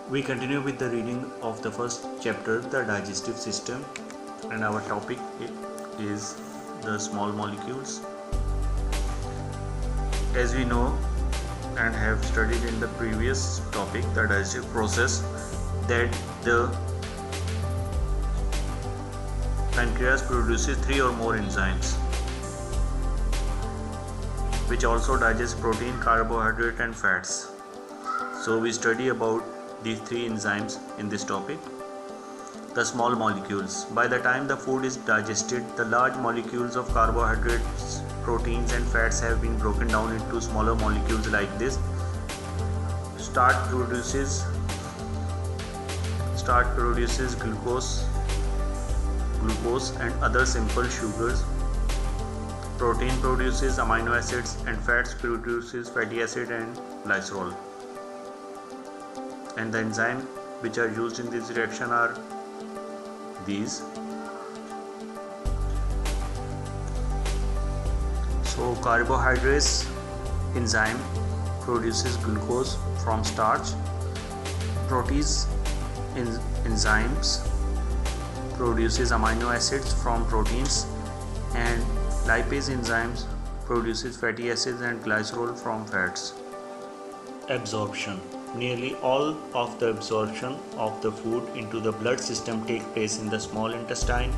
We continue with the reading of the first chapter, the digestive system, and our topic is the small molecules. As we know and have studied in the previous topic, the digestive process, that the pancreas produces 3 or more enzymes which also digest protein, carbohydrate and fats. So we study about these 3 enzymes in this topic. The small molecules. By the time the food is digested, the large molecules of carbohydrates, proteins and fats have been broken down into smaller molecules like this. Starch produces glucose and other simple sugars. Protein produces amino acids and fats produces fatty acid and glycerol. And the enzymes which are used in this reaction are these. So carbohydrates enzyme produces glucose from starch. Proteins enzymes produces amino acids from proteins, and lipase enzymes produces fatty acids and glycerol from fats. Absorption. Nearly all of the absorption of the food into the blood system take place in the small intestine.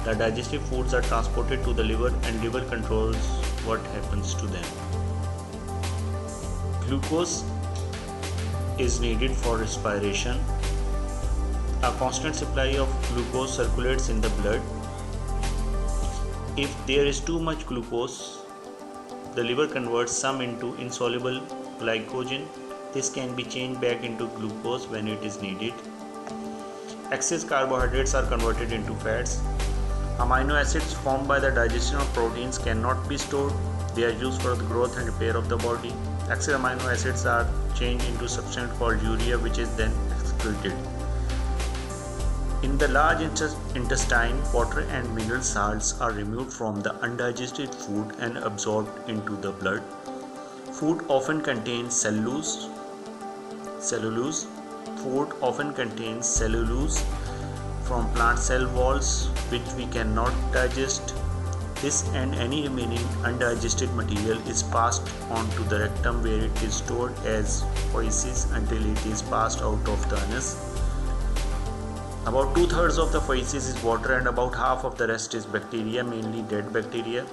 The digestive foods are transported to the liver and liver controls what happens to them. Glucose is needed for respiration. A constant supply of glucose circulates in the blood. If there is too much glucose, the liver converts some into insoluble glycogen. This can be changed back into glucose when it is needed. Excess carbohydrates are converted into fats. Amino acids formed by the digestion of proteins cannot be stored. They are used for the growth and repair of the body. Excess amino acids are changed into substance called urea, which is then excreted. In the large intestine, water and mineral salts are removed from the undigested food and absorbed into the blood. Food often contains cellulose. Food often contains cellulose from plant cell walls, which we cannot digest. This and any remaining undigested material is passed on to the rectum, where it is stored as feces until it is passed out of the anus. About 2/3 of the feces is water and about half of the rest is bacteria, mainly dead bacteria.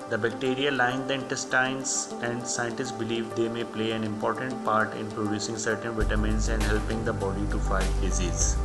The bacteria line the intestines, and scientists believe they may play an important part in producing certain vitamins and helping the body to fight disease.